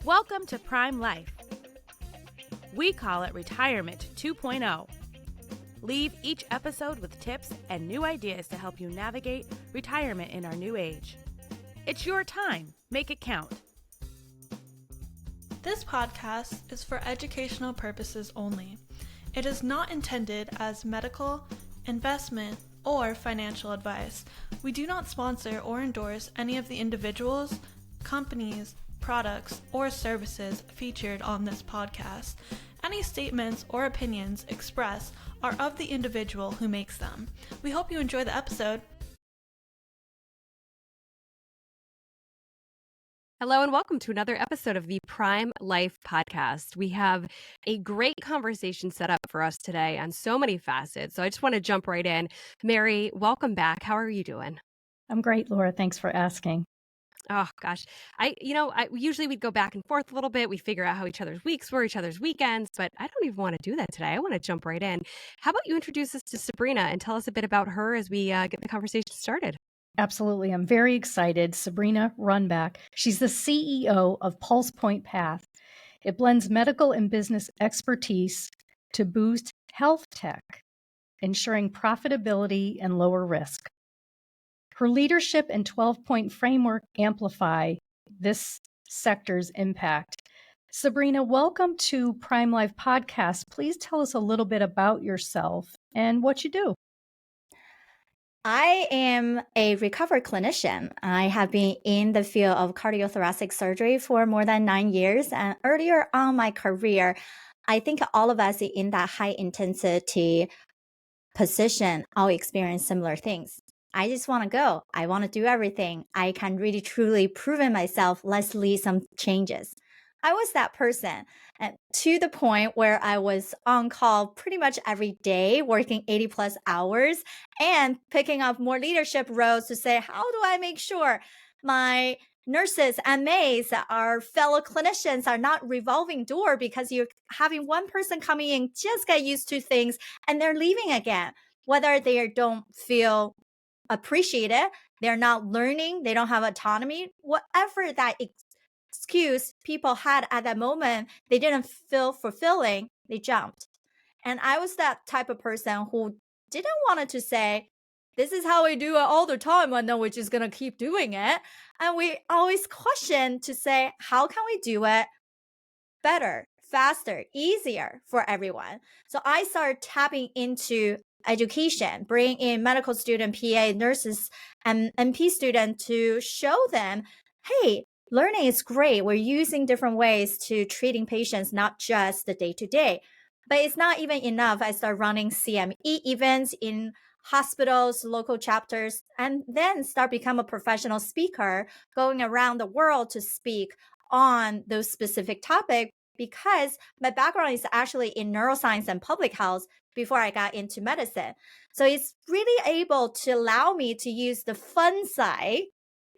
Welcome to Prime Life. We call it Retirement 2.0. Leave each episode with tips and new ideas to help you navigate retirement in our new age. It's your time. Make it count. This podcast is for educational purposes only. It is not intended as medical, investment, or financial advice. We do not sponsor or endorse any of the individuals, companies, products, or services featured on this podcast. Any statements or opinions expressed are of the individual who makes them. We hope you enjoy the episode. Hello and welcome to another episode of the Prime Life podcast. We have a great conversation set up for us today on so many facets. So I just want to jump right in. Mary, welcome back. How are you doing? I'm great, Laura. Thanks for asking. Oh gosh, I usually we'd go back and forth a little bit. We figure out how each other's weeks were, each other's weekends, but I don't even want to do that today. I want to jump right in. How about you introduce us to Sabrina and tell us a bit about her as we get the conversation started? Absolutely. I'm very excited. Sabrina Runbeck. She's the CEO of PulsePoint Path. It blends medical and business expertise to boost health tech, ensuring profitability and lower risk. Her leadership and 12-point framework amplify this sector's impact. Sabrina, welcome to Prime Life Podcast. Please tell us a little bit about yourself and what you do. I am a recovered clinician. I have been in the field of cardiothoracic surgery for more than 9 years. And earlier on my career, I think all of us in that high intensity position all experience similar things. I just want to go. I want to do everything. I can really truly prove in myself. Let's lead some changes. I was that person, and to the point where I was on call pretty much every day, working 80 plus hours and picking up more leadership roles to say, how do I make sure my nurses and maids, our fellow clinicians are not revolving door because you're having one person coming in, just get used to things and they're leaving again, whether they don't feel appreciated, they're not learning, they don't have autonomy, whatever that excuse people had at that moment, they didn't feel fulfilling, they jumped. And I was that type of person who didn't want to say, this is how we do it all the time, and then we're just going to keep doing it. And we always question to say, how can we do it better, faster, easier for everyone? So I started tapping into education, bring in medical student, PA, nurses, and NP student to show them, hey, learning is great. We're using different ways to treating patients, not just the day-to-day. But it's not even enough. I start running CME events in hospitals, local chapters, and then start become a professional speaker, going around the world to speak on those specific topics, because my background is actually in neuroscience and public health before I got into medicine. So it's really able to allow me to use the fun side.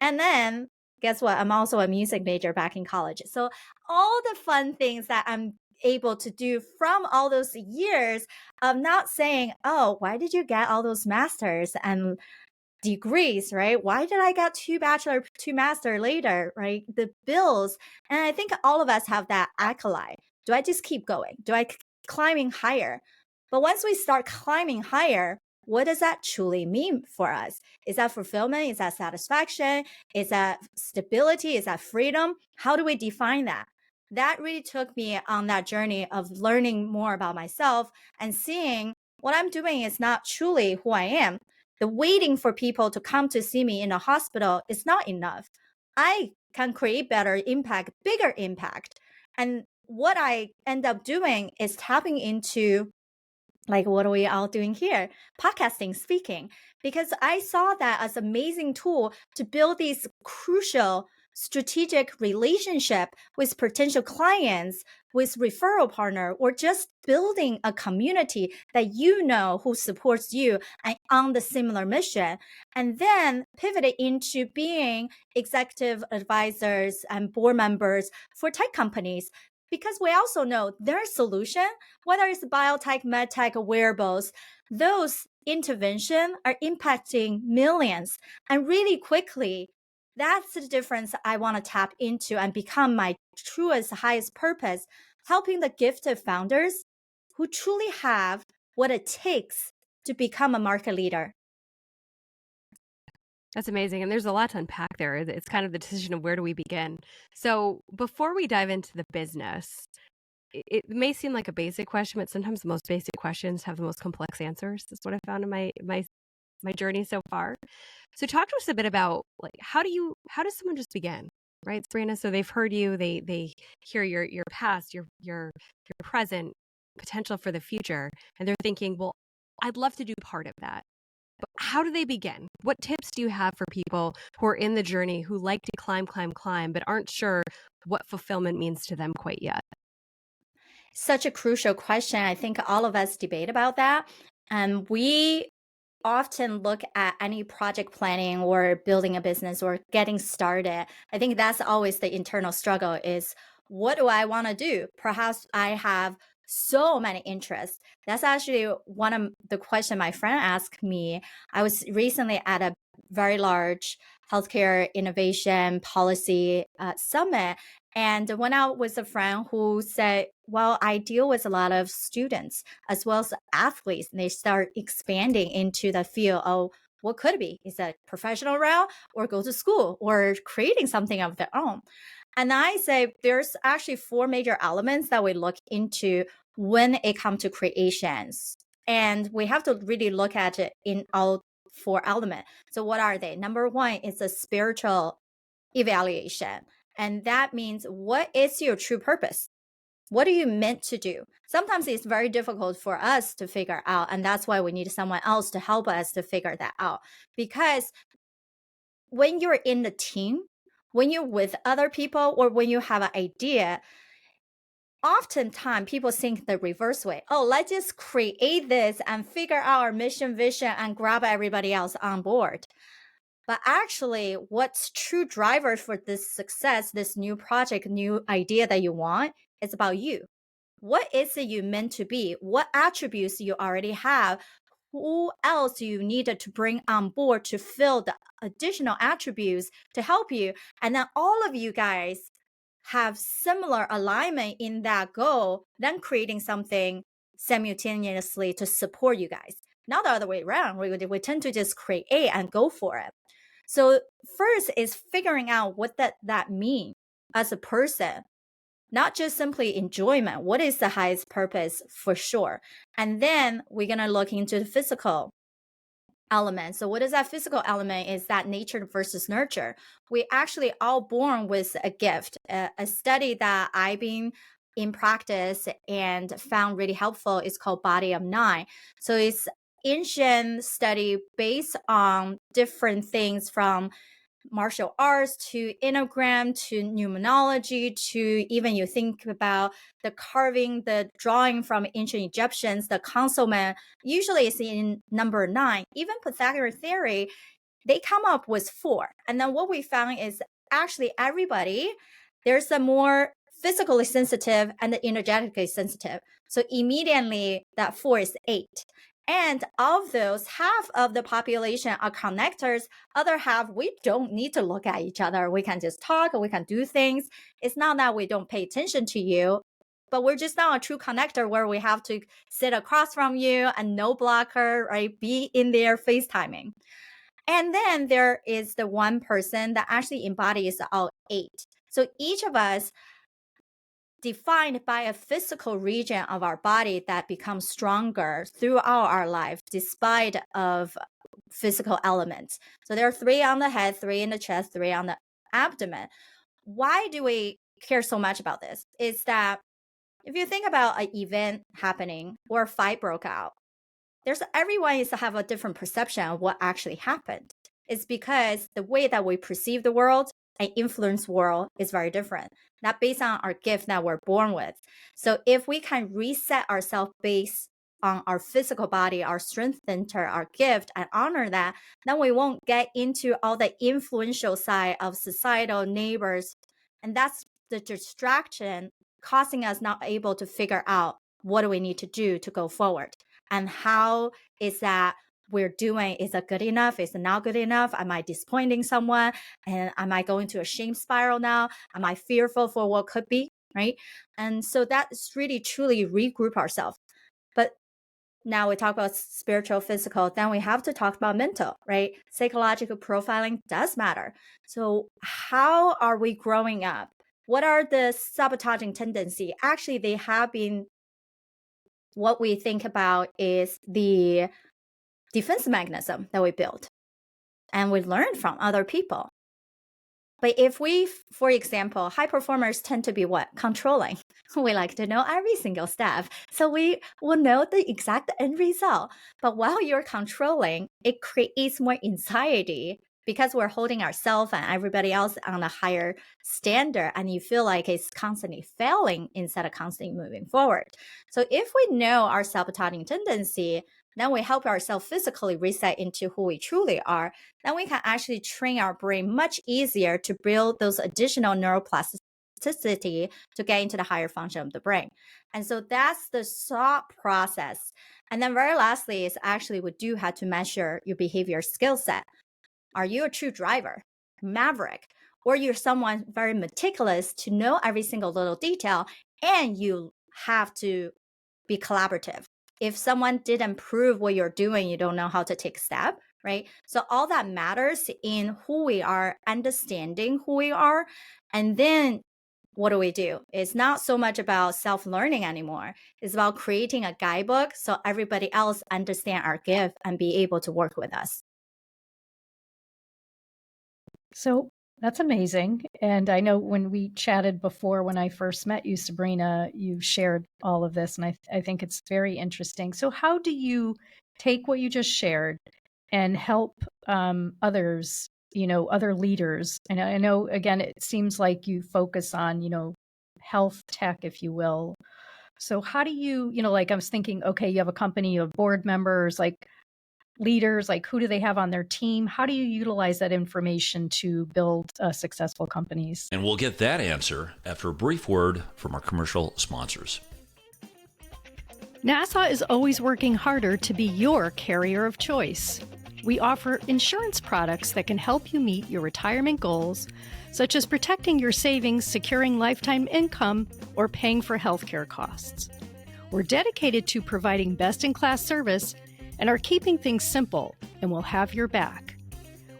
And then guess what? I'm also a music major back in college. So all the fun things that I'm able to do from all those years of not saying, oh, why did you get all those masters and degrees, right? Why did I get 2 bachelor, 2 master later, right? The bills. And I think all of us have that acolyte. Do I just keep going? Do I climbing higher? But once we start climbing higher, what does that truly mean for us? Is that fulfillment? Is that satisfaction? Is that stability? Is that freedom? How do we define that? That really took me on that journey of learning more about myself and seeing what I'm doing is not truly who I am. The waiting for people to come to see me in a hospital is not enough. I can create better impact, bigger impact. And what I end up doing is tapping into, like, what are we all doing here? Podcasting, speaking, because I saw that as an amazing tool to build these crucial strategic relationship with potential clients, with referral partner, or just building a community that you know who supports you and on the similar mission, and then pivot it into being executive advisors and board members for tech companies. Because we also know their solution, whether it's biotech, medtech, or wearables, those interventions are impacting millions and really quickly That's the difference I want to tap into and become my truest, highest purpose, helping the gifted founders who truly have what it takes to become a market leader. That's amazing. And there's a lot to unpack there. It's kind of the decision of where do we begin. So before we dive into the business, it may seem like a basic question, but sometimes the most basic questions have the most complex answers. That's what I found in my journey so far. So talk to us a bit about like how does someone just begin? Right, Sabrina? So they've heard you, they hear your past, your present, potential for the future, and they're thinking, well, I'd love to do part of that. But how do they begin? What tips do you have for people who are in the journey who like to climb, but aren't sure what fulfillment means to them quite yet? Such a crucial question. I think all of us debate about that. And we often look at any project planning or building a business or getting started. I think that's always the internal struggle is what do I want to do? Perhaps I have so many interests. That's actually one of the questions my friend asked me. I was recently at a very large healthcare innovation policy summit and went out with a friend who said, well, I deal with a lot of students as well as athletes. And they start expanding into the field of what could it be? Is it professional route or go to school or creating something of their own? And I say there's actually 4 major elements that we look into when it comes to creations. And we have to really look at it in all 4 elements. So what are they? Number 1 is a spiritual evaluation. And that means what is your true purpose? What are you meant to do? Sometimes it's very difficult for us to figure out. And that's why we need someone else to help us to figure that out. Because when you're in the team, when you're with other people, or when you have an idea, oftentimes people think the reverse way. Oh, let's just create this and figure out our mission, vision, and grab everybody else on board. But actually, what's true driver for this success, this new project, new idea that you want, is about you. What is it you meant to be? What attributes you already have? Who else you needed to bring on board to fill the additional attributes to help you? And then all of you guys have similar alignment in that goal, then creating something simultaneously to support you guys. Not the other way around. We tend to just create and go for it. So first is figuring out what that means as a person, not just simply enjoyment. What is the highest purpose for sure? And then we're going to look into the physical element. So what is that physical element is that nature versus nurture. We actually all born with a gift. A study that I've been in practice and found really helpful is called Body of Nine. So it's ancient study based on different things from martial arts to enneagram to numerology to even you think about the carving, the drawing from ancient Egyptians, the consolement usually is in number 9. Even Pythagorean theory, they come up with 4. And then what we found is actually everybody, there's a more physically sensitive and energetically sensitive. So immediately that 4 is 8. And of those, half of the population are connectors. Other half, we don't need to look at each other. We can just talk, we can do things. It's not that we don't pay attention to you, but we're just not a true connector where we have to sit across from you and no blocker, right? Be in there FaceTiming. And then there is the one person that actually embodies all 8. So each of us defined by a physical region of our body that becomes stronger throughout our life despite of physical elements. So there are 3 on the head, 3 in the chest, 3 on the abdomen. Why do we care so much about this? Is that if you think about an event happening or a fight broke out, everyone is to have a different perception of what actually happened. It's because the way that we perceive the world and influence world is very different. Not based on our gift that we're born with. So if we can reset ourselves based on our physical body, our strength center, our gift, and honor that, then we won't get into all the influential side of societal neighbors. And that's the distraction causing us not able to figure out what do we need to do to go forward. And how is that we're doing, is it good enough? Is it not good enough? Am I disappointing someone? And am I going to a shame spiral now? Am I fearful for what could be, right? And so that's really truly regroup ourselves. But now we talk about spiritual, physical, then we have to talk about mental, right? Psychological profiling does matter. So how are we growing up? What are the sabotaging tendency? Actually, they have been, what we think about is the defense mechanism that we built and we learned from other people. But if we, for example, high performers tend to be what? Controlling. We like to know every single step. So we will know the exact end result. But while you're controlling, it creates more anxiety because we're holding ourselves and everybody else on a higher standard, and you feel like it's constantly failing instead of constantly moving forward. So if we know our sabotaging tendency, then we help ourselves physically reset into who we truly are, then we can actually train our brain much easier to build those additional neuroplasticity to get into the higher function of the brain. And so that's the thought process. And then very lastly is actually we do have to measure your behavior skill set. Are you a true driver, maverick, or you're someone very meticulous to know every single little detail, and you have to be collaborative? If someone didn't prove what you're doing, you don't know how to take a step, right? So all that matters in who we are, understanding who we are. And then what do? It's not so much about self-learning anymore. It's about creating a guidebook so everybody else understand our gift and be able to work with us. So that's amazing. And I know when we chatted before, when I first met you, Sabrina, you shared all of this. And I think it's very interesting. So how do you take what you just shared and help others, other leaders? And I know, again, it seems like you focus on, health tech, if you will. So how do you, like I was thinking, okay, you have a company, you have board members, like leaders, like who do they have on their team? How do you utilize that information to build successful companies? And we'll get that answer after a brief word from our commercial sponsors. NASA is always working harder to be your carrier of choice. We offer insurance products that can help you meet your retirement goals, such as protecting your savings, securing lifetime income, or paying for healthcare costs. We're dedicated to providing best-in-class service and are keeping things simple, and we'll have your back.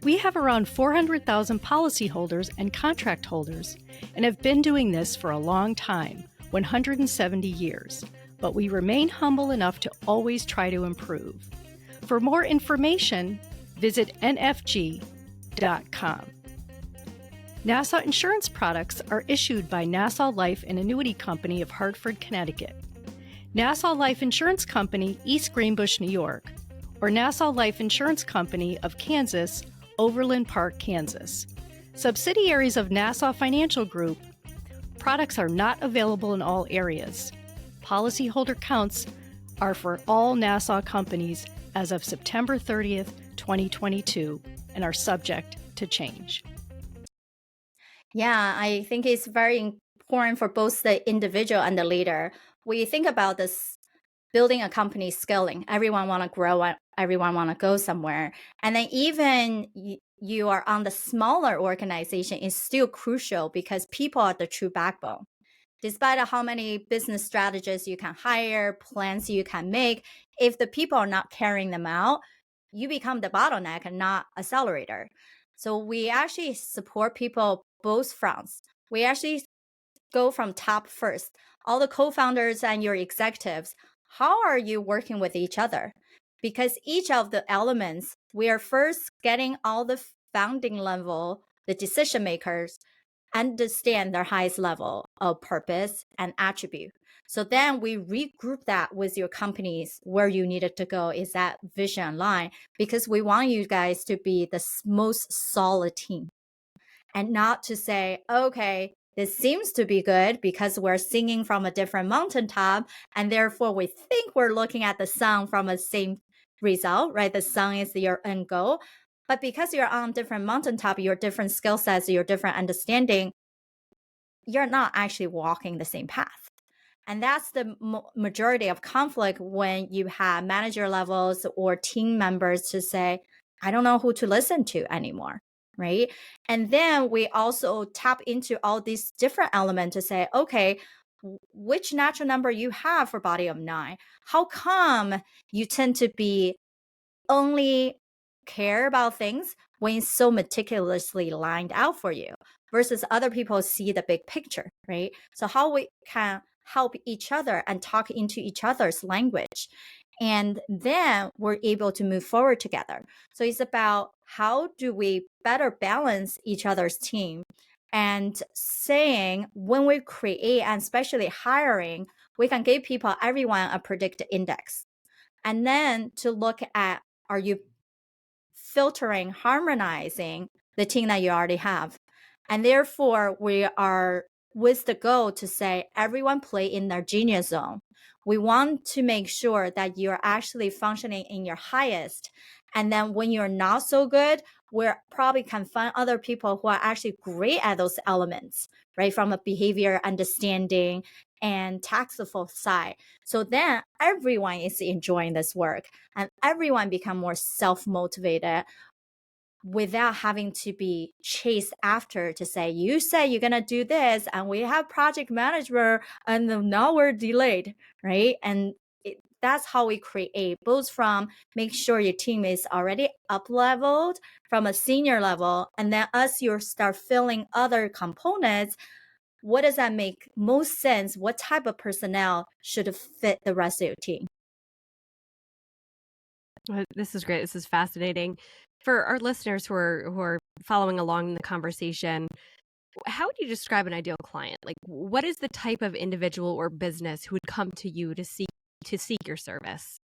We have around 400,000 policyholders and contract holders and have been doing this for a long time, 170 years, but we remain humble enough to always try to improve. For more information, visit nfg.com. Nassau insurance products are issued by Nassau Life and Annuity Company of Hartford, Connecticut, Nassau Life Insurance Company, East Greenbush, New York, or Nassau Life Insurance Company of Kansas, Overland Park, Kansas. Subsidiaries of Nassau Financial Group. Products are not available in all areas. Policyholder counts are for all Nassau companies as of September 30th, 2022, and are subject to change. Yeah, I think it's very important for both the individual and the leader. We think about this building a company, scaling. Everyone want to grow, everyone want to go somewhere. And then even you are on the smaller organization is still crucial because people are the true backbone. Despite how many business strategists you can hire, plans you can make, if the people are not carrying them out, you become the bottleneck and not accelerator. So we actually support people both fronts. We actually go from top first. All the co-founders and your executives, how are you working with each other? Because each of the elements, we are first getting all the founding level, the decision makers, understand their highest level of purpose and attribute. So then we regroup that with your companies where you needed to go is that vision line, because we want you guys to be the most solid team and not to say, okay, this seems to be good because we're singing from a different mountaintop, and therefore we think we're looking at the sun from the same result, right? The sun is your end goal. But because you're on different mountaintop, your different skill sets, your different understanding, you're not actually walking the same path. And that's the majority of conflict when you have manager levels or team members to say, I don't know who to listen to anymore, right? And then we also tap into all these different elements to say, okay, which natural number you have for body of 9? How come you tend to be only care about things when it's so meticulously lined out for you versus other people see the big picture, right? So how we can help each other and talk into each other's language. And then we're able to move forward together. So it's about how do we better balance each other's team and saying when we create and especially hiring, we can give people, everyone a predicted index. And then to look at, are you filtering, harmonizing the team that you already have? And therefore, we are with the goal to say everyone play in their genius zone. We want to make sure that you're actually functioning in your highest. And then when you're not so good, we probably can find other people who are actually great at those elements, right? From a behavior understanding and tactful side. So then everyone is enjoying this work and everyone become more self-motivated without having to be chased after to say, you say you're going to do this and we have project manager and now we're delayed, right? And that's how we create, both from make sure your team is already up leveled from a senior level. And then as you start filling other components, what does that make most sense? What type of personnel should fit the rest of your team? This is great. This is fascinating. For our listeners who are following along in the conversation, how would you describe an ideal client? Like, what is the type of individual or business who would come to you to seek your service?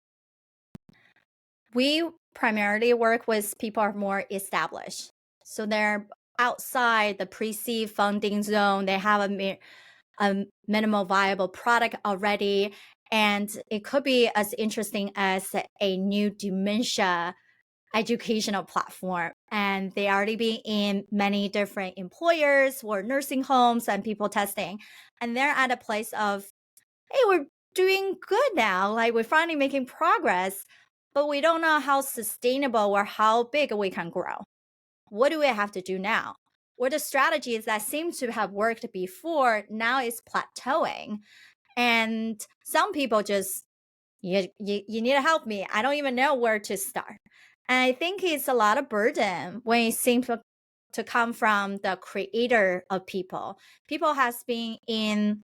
We primarily work with people who are more established. So they're outside the pre-seed funding zone. They have a minimal viable product already. And it could be as interesting as a new dementia educational platform. And they already be in many different employers or nursing homes and people testing. And they're at a place of, hey, we're doing good now. Like we're finally making progress, but we don't know how sustainable or how big we can grow. What do we have to do now? Or the strategies that seem to have worked before now is plateauing. And some people just, you need to help me. I don't even know where to start. And I think it's a lot of burden when it seems to come from the creator of people. People has been in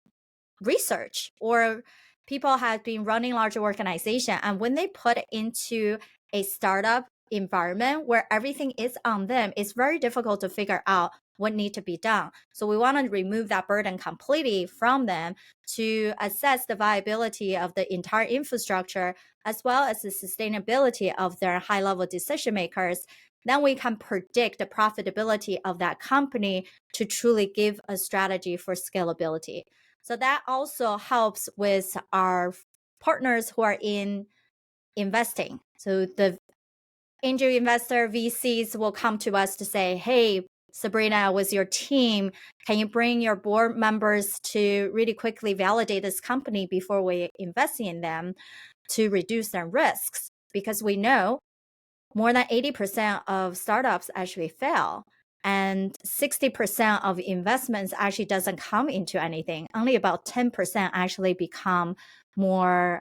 research or people have been running larger organization. And when they put it into a startup environment where everything is on them, it's very difficult to figure out what needs to be done. So we want to remove that burden completely from them to assess the viability of the entire infrastructure, as well as the sustainability of their high-level decision makers. Then we can predict the profitability of that company to truly give a strategy for scalability. So that also helps with our partners who are in investing. So the angel investor VCs will come to us to say, hey, Sabrina, with your team, can you bring your board members to really quickly validate this company before we invest in them to reduce their risks? Because we know more than 80% of startups actually fail. And 60% of investments actually doesn't come into anything. Only about 10% actually become more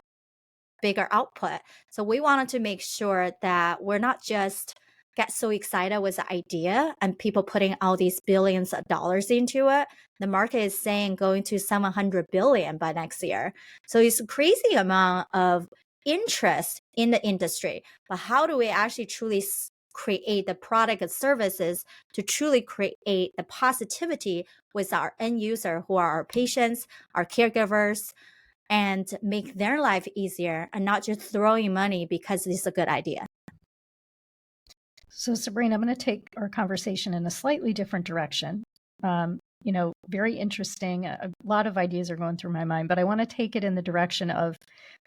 bigger output. So we wanted to make sure that we're not just get so excited with the idea and people putting all these billions of dollars into it. The market is saying going to 700 billion by next year. So it's a crazy amount of interest in the industry. But how do we actually truly create the product and services to truly create the positivity with our end user, who are our patients, our caregivers, and make their life easier and not just throwing money because it's a good idea? So Sabrina, I'm going to take our conversation in a slightly different direction. Very interesting. A lot of ideas are going through my mind, but I want to take it in the direction of,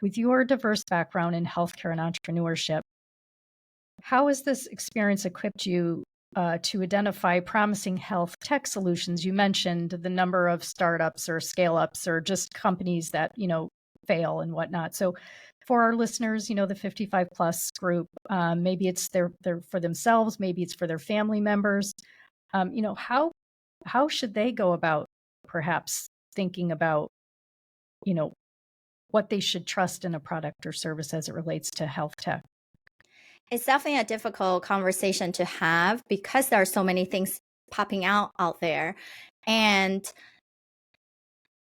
with your diverse background in healthcare and entrepreneurship, how has this experience equipped you to identify promising health tech solutions. You mentioned the number of startups or scale-ups or just companies that, fail and whatnot. So for our listeners, the 55 plus group, maybe it's their for themselves, maybe it's for their family members. How should they go about perhaps thinking about, what they should trust in a product or service as it relates to health tech? It's definitely a difficult conversation to have because there are so many things popping out there. And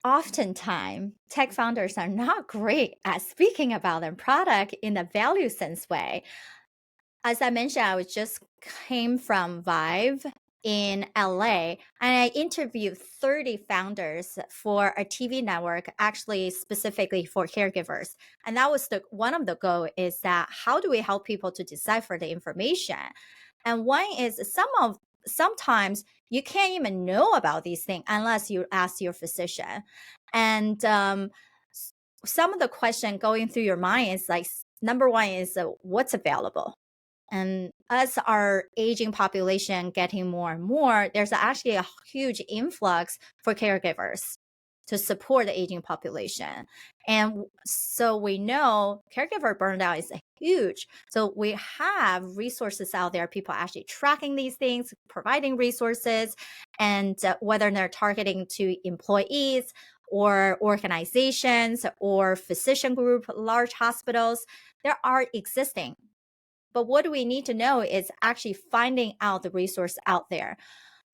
oftentimes, tech founders are not great at speaking about their product in a value sense way. As I mentioned, I was just came from Vive in LA, and I interviewed 30 founders for a TV network, actually specifically for caregivers. And that was one of the goal is that how do we help people to decipher the information? And one is sometimes you can't even know about these things unless you ask your physician. And some of the question going through your mind is like, number one is what's available. And as our aging population getting more and more, there's actually a huge influx for caregivers to support the aging population. And so we know caregiver burnout is huge. So we have resources out there, people actually tracking these things, providing resources, and whether they're targeting to employees or organizations or physician group, large hospitals, there are existing. But what we need to know is actually finding out the resource out there.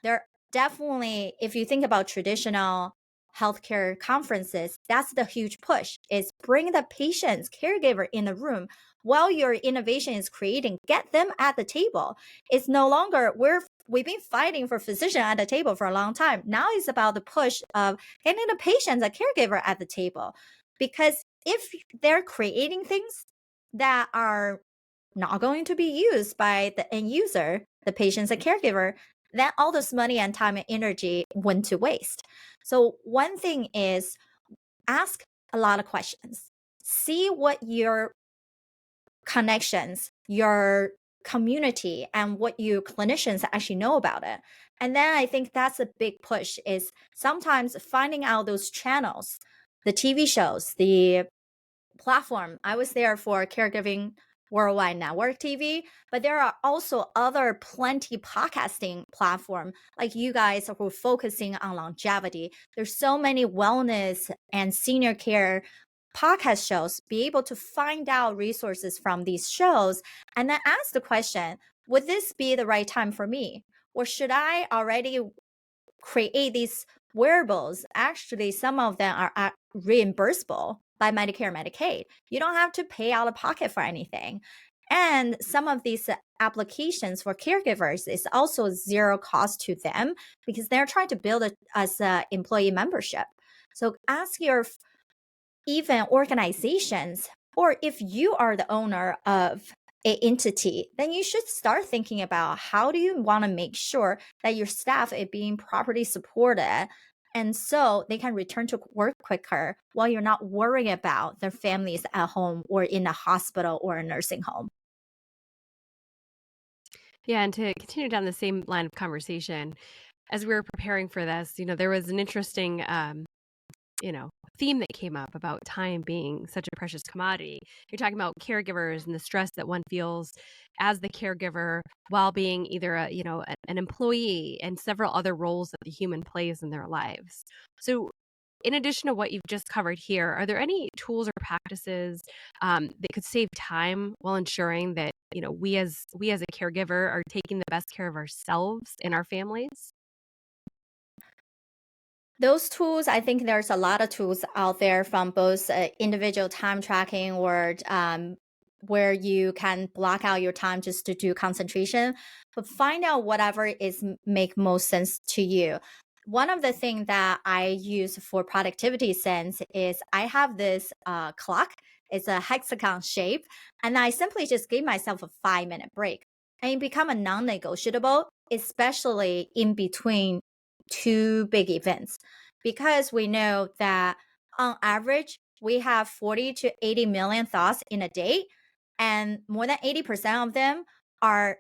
There definitely, if you think about traditional healthcare conferences, that's the huge push is bring the patients, caregiver in the room while your innovation is creating, get them at the table. It's no longer, we've been fighting for physician at the table for a long time. Now it's about the push of getting the patients, a caregiver at the table. Because if they're creating things that are not going to be used by the end user, the patient's a caregiver, then all this money and time and energy went to waste. So one thing is ask a lot of questions. See what your connections, your community, and what your clinicians actually know about it. And then I think that's a big push is sometimes finding out those channels, the TV shows, the platform. I was there for Caregiving Worldwide Network TV, but there are also other plenty podcasting platform like you guys who are focusing on longevity. There's so many wellness and senior care podcast shows. Be able to find out resources from these shows and then ask the question, would this be the right time for me? Or should I already create these wearables? Actually, some of them are reimbursable by Medicare, Medicaid. You don't have to pay out of pocket for anything. And some of these applications for caregivers is also zero cost to them because they're trying to build it as an employee membership. So ask your even organizations, or if you are the owner of an entity, then you should start thinking about how do you want to make sure that your staff is being properly supported and so they can return to work quicker while you're not worrying about their families at home or in a hospital or a nursing home. Yeah, and to continue down the same line of conversation, as we were preparing for this, there was an interesting theme that came up about time being such a precious commodity. You're talking about caregivers and the stress that one feels as the caregiver while being either an employee and several other roles that the human plays in their lives. So in addition to what you've just covered here, are there any tools or practices that could save time while ensuring that we as a caregiver are taking the best care of ourselves and our families? Those tools, I think there's a lot of tools out there from both individual time tracking or where you can block out your time just to do concentration, but find out whatever is make most sense to you. One of the things that I use for productivity sense is I have this clock. It's a hexagon shape, and I simply just give myself a 5-minute break. And it become a non-negotiable, especially in between two big events, because we know that on average, we have 40 to 80 million thoughts in a day, and more than 80% of them are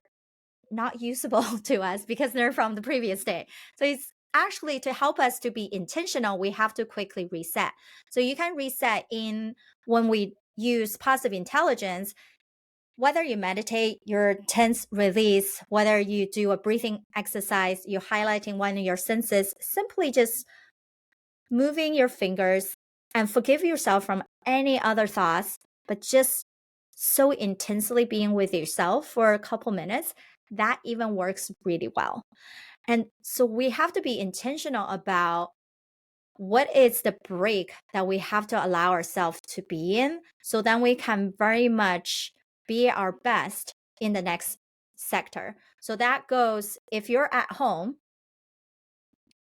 not usable to us because they're from the previous day. So it's actually to help us to be intentional, we have to quickly reset. So you can reset in when we use positive intelligence, whether you meditate, your tense release, whether you do a breathing exercise, you're highlighting one of your senses, simply just moving your fingers and forgive yourself from any other thoughts, but just so intensely being with yourself for a couple minutes, that even works really well. And so we have to be intentional about what is the break that we have to allow ourselves to be in, so then we can very much be our best in the next sector. So that goes, if you're at home,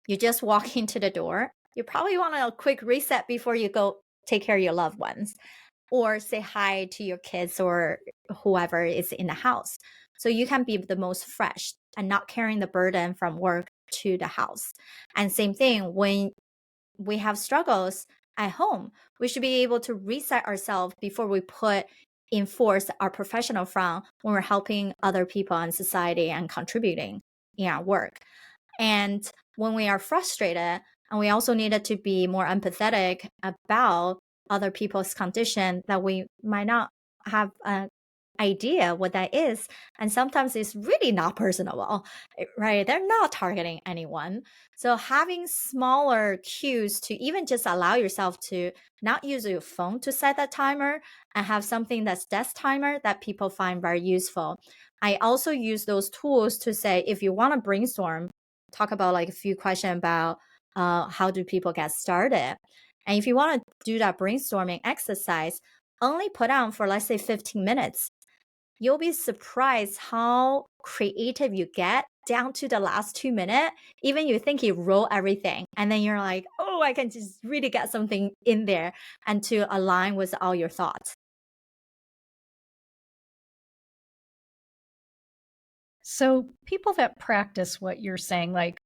you just walk into the door, you probably want a quick reset before you go take care of your loved ones or say hi to your kids or whoever is in the house. So you can be the most fresh and not carrying the burden from work to the house. And same thing, when we have struggles at home, we should be able to reset ourselves before we put in force our professional front when we're helping other people in society and contributing in our work. And when we are frustrated, and we also needed to be more empathetic about other people's condition that we might not have an idea what that is. And sometimes it's really not personable, right? They're not targeting anyone. So having smaller cues to even just allow yourself to not use your phone to set that timer and have something that's desk timer that people find very useful. I also use those tools to say, if you want to brainstorm, talk about like a few questions about how do people get started. And if you want to do that brainstorming exercise, only put on for, let's say, 15 minutes. You'll be surprised how creative you get down to the last 2 minutes. Even you think you roll everything, and then you're like, oh, I can just really get something in there and to align with all your thoughts. So people that practice what you're saying, like,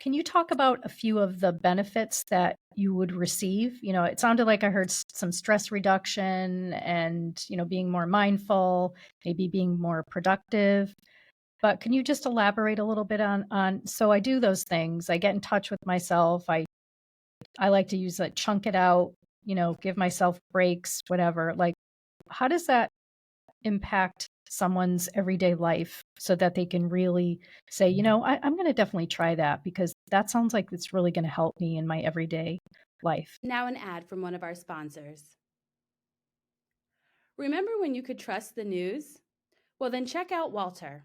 can you talk about a few of the benefits that you would receive? You know, it sounded like I heard some stress reduction and, you know, being more mindful, maybe being more productive. But can you just elaborate a little bit on so I do those things. I get in touch with myself. I like to use like chunk it out, you know, give myself breaks, whatever. Like, how does that impact someone's everyday life so that they can really say, you know, I'm going to definitely try that because that sounds like it's really going to help me in my everyday life. Now, an ad from one of our sponsors. Remember when you could trust the news? Well, then check out Walter.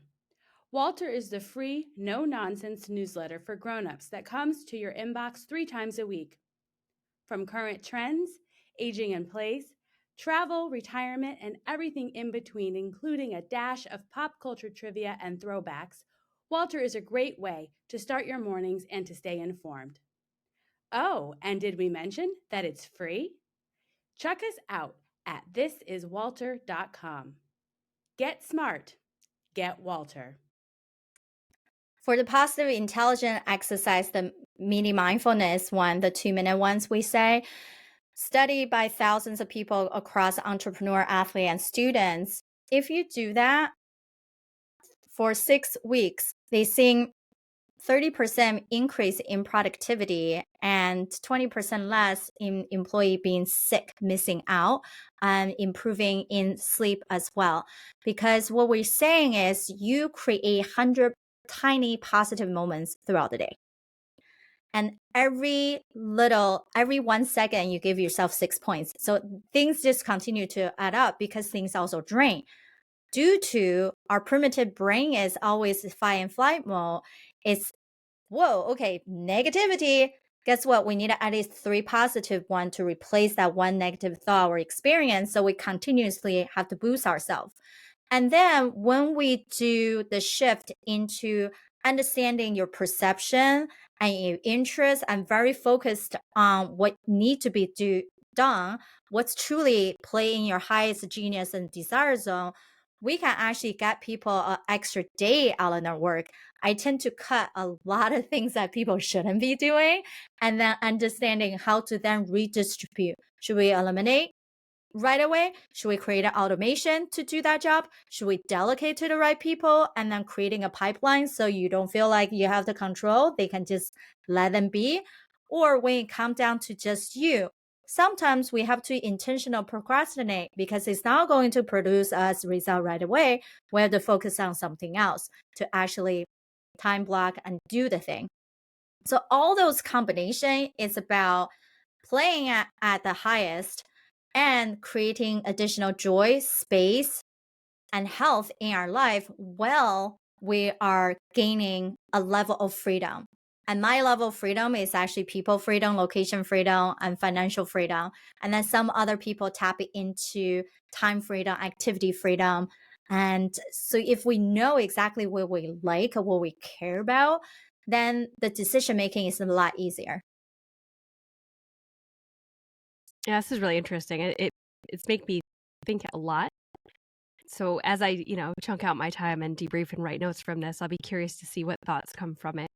Walter is the free, no-nonsense newsletter for grown-ups that comes to your inbox 3 times a week. From current trends, aging in place, travel, retirement, and everything in between, including a dash of pop culture trivia and throwbacks, Walter is a great way to start your mornings and to stay informed. Oh, and did we mention that it's free? Check us out at thisiswalter.com. Get smart. Get Walter. For the positive intelligence exercise, the mini mindfulness one, the 2-minute ones we say, studied by thousands of people across entrepreneur, athlete, and students. If you do that for 6 weeks, they see 30% increase in productivity and 20% less in employee being sick, missing out, and improving in sleep as well. Because what we're saying is you create 100 tiny positive moments throughout the day. And every 1 second, you give yourself 6 points. So things just continue to add up because things also drain. Due to our primitive brain is always fight and flight mode, it's, whoa, okay, negativity. Guess what? We need at least 3 positive ones to replace that one negative thought or experience. So we continuously have to boost ourselves. And then when we do the shift into understanding your perception and your interest and very focused on what need to be done, what's truly playing your highest genius and desire zone, we can actually get people an extra day out of their work. I tend to cut a lot of things that people shouldn't be doing and then understanding how to then redistribute. Should we eliminate right away? Should we create an automation to do that job? Should we delegate to the right people and then creating a pipeline so you don't feel like you have the control? They can just let them be. Or when it comes down to just you, sometimes we have to intentional procrastinate because it's not going to produce us result right away. We have to focus on something else to actually time block and do the thing. So all those combination is about playing at the highest and creating additional joy, space, and health in our life while we are gaining a level of freedom. And my level of freedom is actually people freedom, location freedom, and financial freedom. And then some other people tap into time freedom, activity freedom. And so if we know exactly what we like or what we care about, then the decision making is a lot easier. Yeah, this is really interesting. It's make me think a lot. So as I, chunk out my time and debrief and write notes from this, I'll be curious to see what thoughts come from it.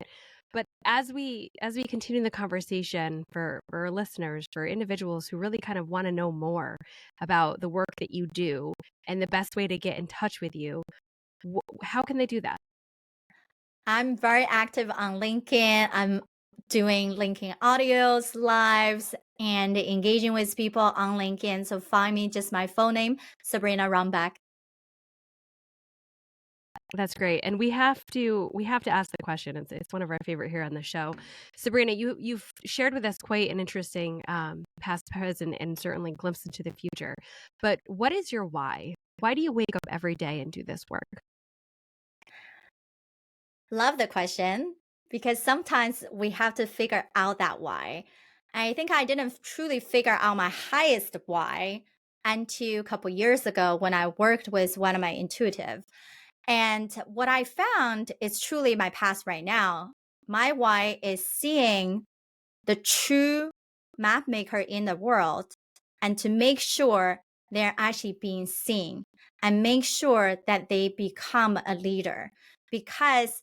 But as we continue the conversation for our listeners, for individuals who really kind of want to know more about the work that you do and the best way to get in touch with you, how can they do that? I'm very active on LinkedIn. I'm doing LinkedIn audios, lives, and engaging with people on LinkedIn. So find me, just my full name, Sabrina Runbeck. That's great. And we have to ask the question. It's one of our favorite here on the show. Sabrina, you've shared with us quite an interesting past, present, and certainly glimpse into the future. But what is your why? Why do you wake up every day and do this work? Love the question, because sometimes we have to figure out that why. I think I didn't truly figure out my highest why until a couple years ago when I worked with one of my intuitive. And what I found is truly my path right now. My why is seeing the true map maker in the world and to make sure they're actually being seen and make sure that they become a leader. Because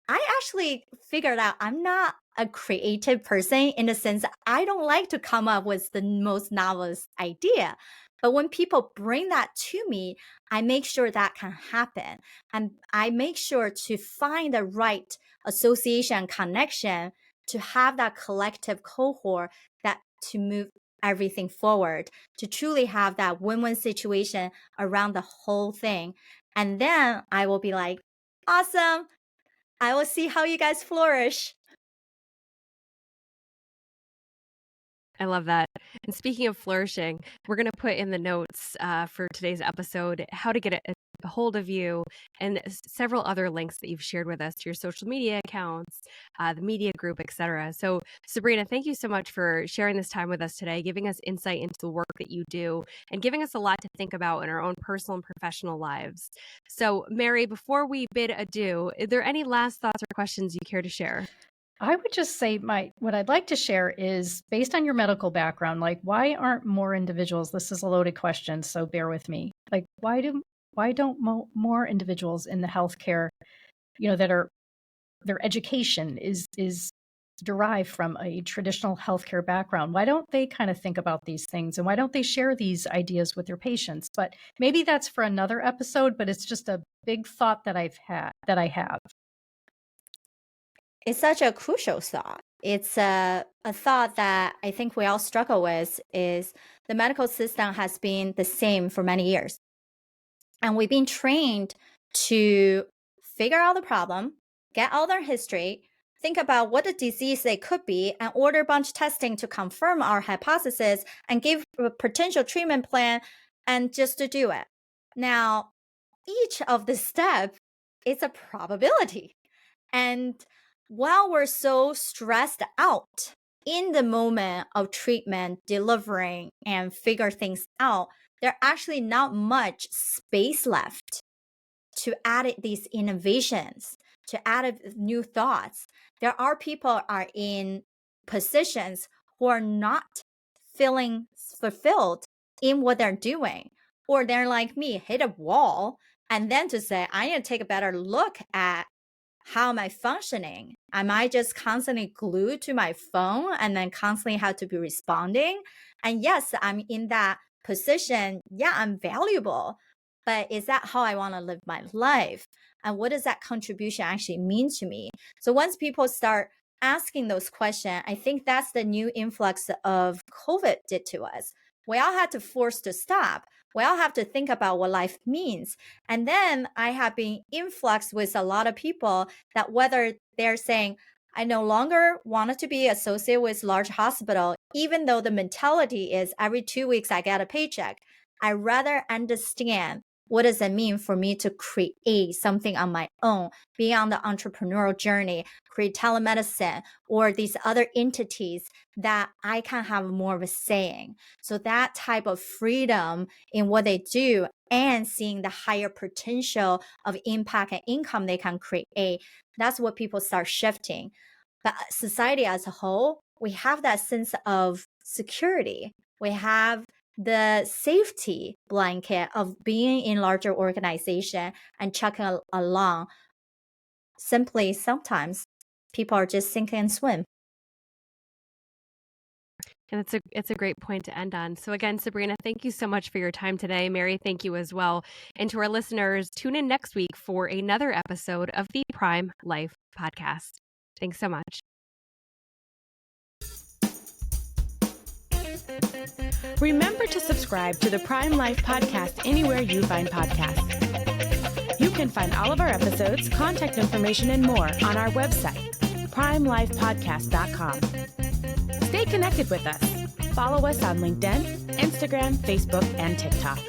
I actually figured out I'm not a creative person in the sense I don't like to come up with the most novelist idea. But when people bring that to me, I make sure that can happen. And I make sure to find the right association connection to have that collective cohort that to move everything forward, to truly have that win-win situation around the whole thing. And then I will be like, awesome. I will see how you guys flourish. I love that. And speaking of flourishing, we're going to put in the notes for today's episode how to get a hold of you and several other links that you've shared with us to your social media accounts, the media group, etc. So Sabrina, thank you so much for sharing this time with us today, giving us insight into the work that you do and giving us a lot to think about in our own personal and professional lives. So Mary, before we bid adieu, are there any last thoughts or questions you care to share? I would just say what I'd like to share is based on your medical background, like why aren't more individuals, this is a loaded question, so bear with me. Like why don't more individuals in the healthcare, that are their education is derived from a traditional healthcare background, why don't they kind of think about these things and why don't they share these ideas with their patients? But maybe that's for another episode, but it's just a big thought that I have. It's such a crucial thought. It's a thought that I think we all struggle with is the medical system has been the same for many years. And we've been trained to figure out the problem, get all their history, think about what the disease they could be, and order a bunch of testing to confirm our hypothesis and give a potential treatment plan and just to do it. Now, each of the steps is a probability. And while we're so stressed out in the moment of treatment, delivering, and figure things out, there actually not much space left to add these innovations, to add new thoughts. There are people are in positions who are not feeling fulfilled in what they're doing, or they're like me, hit a wall, and then to say, I need to take a better look at how am I functioning? Am I just constantly glued to my phone and then constantly have to be responding? And yes, I'm in that position, yeah, I'm valuable, but is that how I want to live my life? And what does that contribution actually mean to me? So once people start asking those questions, I think that's the new influx of COVID did to us. We all had to force to stop. We all have to think about what life means. And then I have been influxed with a lot of people that whether they're saying, I no longer wanted to be associated with large hospital, even though the mentality is every 2 weeks I get a paycheck. I rather understand what does it mean for me to create something on my own, be on the entrepreneurial journey, create telemedicine or these other entities that I can have more of a saying. So that type of freedom in what they do and seeing the higher potential of impact and income they can create, that's what people start shifting. But society as a whole, we have that sense of security. We have the safety blanket of being in larger organization and chugging along. Simply, sometimes people are just sink and swim. And it's a great point to end on. So again, Sabrina, thank you so much for your time today. Mary, thank you as well. And to our listeners, tune in next week for another episode of the Prime Life Podcast. Thanks so much. Remember to subscribe to the Prime Life Podcast anywhere you find podcasts. You can find all of our episodes, contact information, and more on our website, primelifepodcast.com. Stay connected with us. Follow us on LinkedIn, Instagram, Facebook, and TikTok.